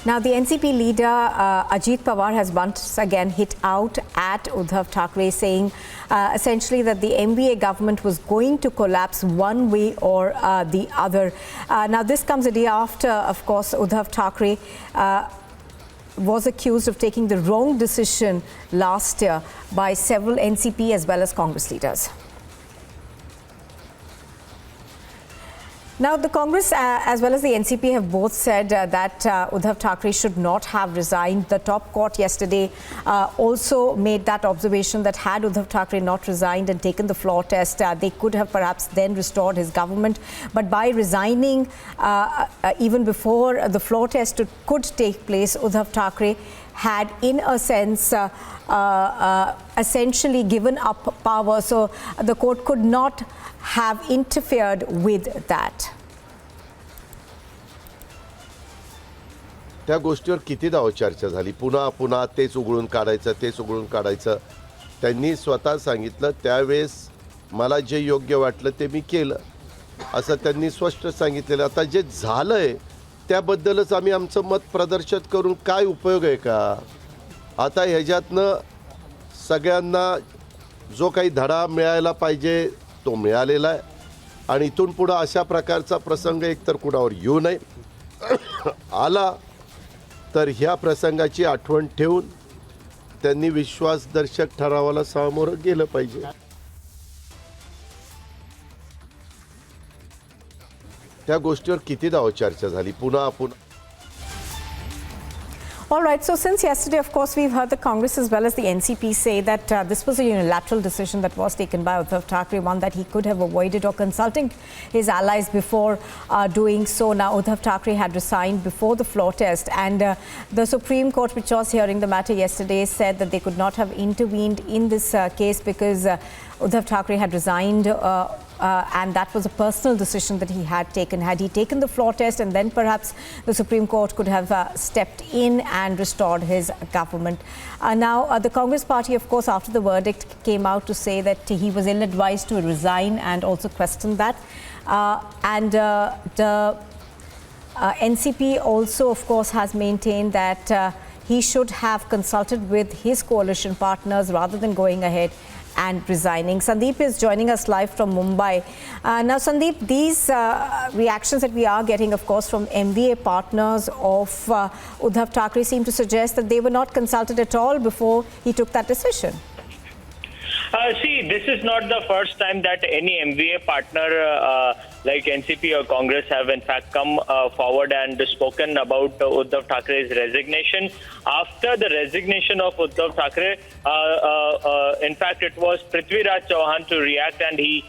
Now, the NCP leader, Ajit Pawar, has once again hit out at Uddhav Thackeray, saying essentially that the MVA government was going to collapse one way or the other. Now, this comes a day after, of course, Uddhav Thackeray was accused of taking the wrong decision last year by several NCP as well as Congress leaders. Now, the Congress as well as the NCP have both said that Uddhav Thackeray should not have resigned. The top court yesterday also made that observation that had Uddhav Thackeray not resigned and taken the floor test, they could have perhaps then restored his government. But by resigning even before the floor test could take place, Uddhav Thackeray had, in a sense, essentially given up power. So the court could not have interfered with that. त्या गोष्टीवर कितीदा चर्चा झाली, पुन्हा पुन्हा तेच उघडून काढायचं. त्यांनी स्वतः सांगितलं त्यावेळेस मला जे योग्य वाटलं ते मी केलं असं त्यांनी स्पष्ट सांगितलेलं. आता जे झालंय त्याबद्दलच आम्ही आमचं मत प्रदर्शित करून काय उपयोग आहे का? आता ह्याच्यातनं सगळ्यांना जो काही धडा मिळायला पाहिजे तो मिळालेला आहे आणि इथून पुढे अशा प्रकारचा प्रसंग एकतर कुणावर येऊ नये. आला तर ह्या प्रसंगाची आठवण ठेवून त्यांनी विश्वासदर्शक ठरावाला सामोरं गेलं पाहिजे. त्या गोष्टीवर कितीदा चर्चा झाली, पुन्हा पुन्हा. All right, so since yesterday, of course, we've heard the Congress as well as the NCP say that this was a unilateral decision that was taken by Uddhav Thackeray, one that he could have avoided or consulting his allies before doing so. Now, Uddhav Thackeray had resigned before the floor test, and the Supreme Court, which was hearing the matter yesterday, said that they could not have intervened in this case because Uddhav Thackeray had resigned and that was a personal decision that he had taken. Had he taken the floor test, and then perhaps the Supreme Court could have stepped in and restored his government. Now, the Congress party, of course, after the verdict came out to say that he was ill-advised to resign and also questioned that. The NCP also, of course, has maintained that he should have consulted with his coalition partners rather than going ahead and resigning. Sandeep is joining us live from Mumbai. Now, Sandeep, these reactions that we are getting, of course, from MVA partners of Uddhav Thackeray seem to suggest that they were not consulted at all before he took that decision. See, this is not the first time that any MVA partner like NCP or Congress have in fact come forward and spoken about Uddhav Thackeray's resignation. After the resignation of Uddhav Thackeray, in fact, it was Prithviraj Chauhan to react, and he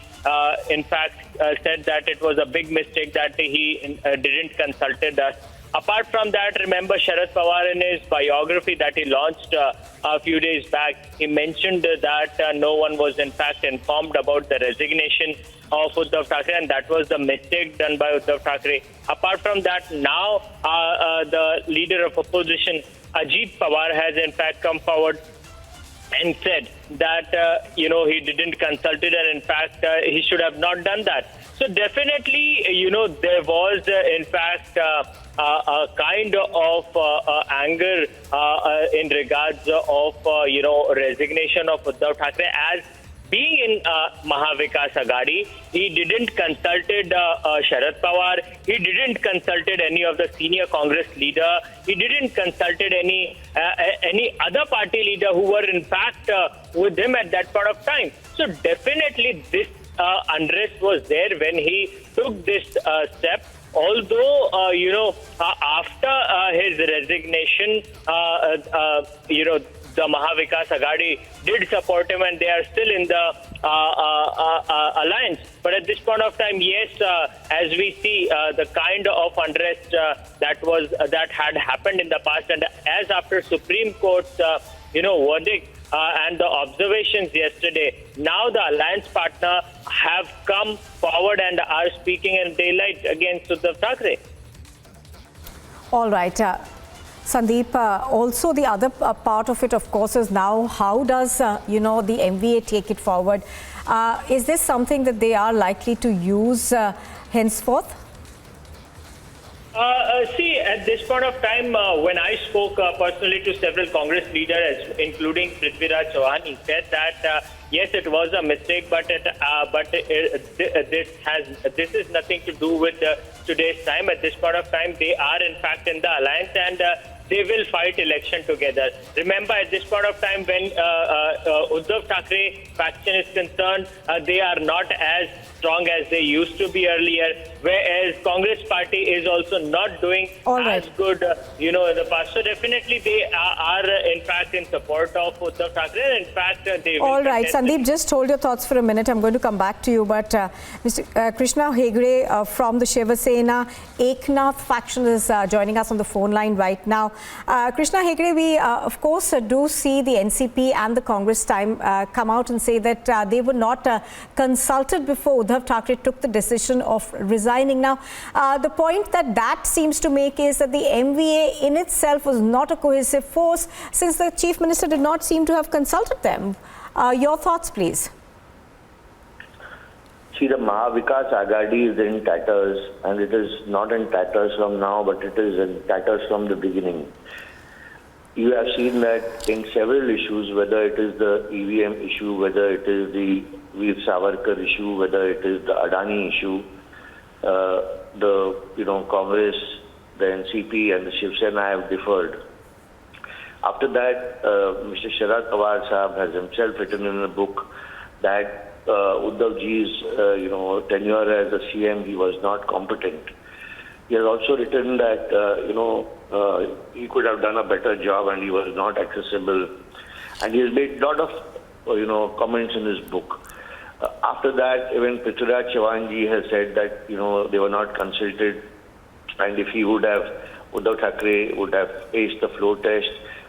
in fact said that it was a big mistake that he didn't consulted us. Apart from that, remember Sharad Pawar in his biography that he launched a few days back, he mentioned that no one was in fact informed about the resignation of Uddhav Thackeray, and that was the mistake done by Uddhav Thackeray. Apart from that, now the leader of opposition, Ajit Pawar, has in fact come forward and said that, he didn't consult it, and in fact, he should have not done that. So definitely, there was, in fact, a kind of anger in regards of, resignation of Uddhav Thackeray. As being in Maha Agadi, he didn't consulted Sharad Pawar, he didn't consulted any of the senior Congress leader, he didn't consulted any other party leader who were in fact with him at that point of time. So definitely this unrest was there when he took this step. Although, after his resignation, the Maha Agadi did support him, and they are still in the alliance. But at this point of time, yes, as we see the kind of unrest that had happened in the past, and as after Supreme Court's verdict and the observations yesterday, now the alliance partner have come forward and are speaking in daylight against Uddhav Thackeray. All right. Sandeep, also the other part of it, of course, is now how does, the MVA take it forward? Is this something that they are likely to use henceforth? See, at this point of time, when I spoke personally to several Congress leaders, including Prithviraj Chauhan, he said that yes, it was a mistake, but this is nothing to do with today's time. At this point of time, they are in fact in the alliance, and they will fight election together. Remember, at this point of time, when Uddhav Thackeray faction is concerned, they are not as strong as they used to be earlier, whereas Congress party is also not doing as good, in the past. So definitely they are in fact in support of Uddhav Thackeray. In fact, they will. All right, Sandeep, just hold your thoughts for a minute. I'm going to come back to you, but Mr. Krishna Hegde from the Shiva Sena Eknath faction is joining us on the phone line right now. Krishna Hegde, we of course do see the NCP and the Congress come out and say that they were not consulted before Uddhav Thackeray took the decision of resigning. Now, the point that seems to make is that the MVA in itself was not a cohesive force, since the Chief Minister did not seem to have consulted them. Your thoughts, please. See, the Maha Agadi is in tatters, and it is not in tatters from now, but it is in tatters from the beginning. You have seen that in several issues, whether it is the EVM issue, whether it is the Veer Savarkar issue, whether it is the Adani issue, Congress, the NCP and the Shiv Sena have differed. After that, Mr. Sharad Pawar Sahab has himself written in a book that Uddhav ji's tenure as a CM, he was not competent. He has also written that he could have done a better job and he was not accessible, and he has made a lot of comments in his book. After that, even Prithviraj Chauhan ji has said that they were not consulted, and if he would have, Uddhav Thackeray would have aced the floor test,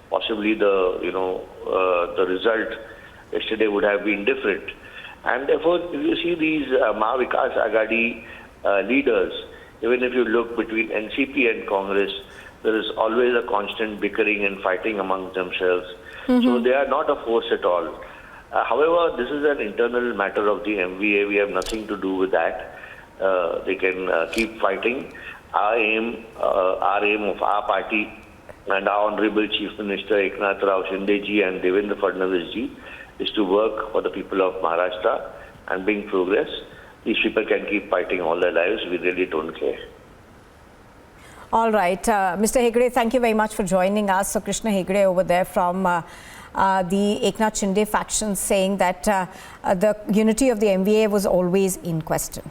possibly the result yesterday would have been different. And therefore, if you see these Maha Agadi leaders, even if you look between NCP and Congress, there is always a constant bickering and fighting among themselves. So they are not a force at all. However, this is an internal matter of the MVA. We have nothing to do with that. They can keep fighting. Our aim of our party and our Honorable Chief Minister Eknath Rao Shinde ji and Devendra Fadnavis ji is to work for the people of Maharashtra and bring progress. These people can keep fighting all their lives. We really don't care. All right. Mr. Hegde, thank you very much for joining us. So Krishna Hegde over there from the Eknath Shinde faction saying that the unity of the MVA was always in question.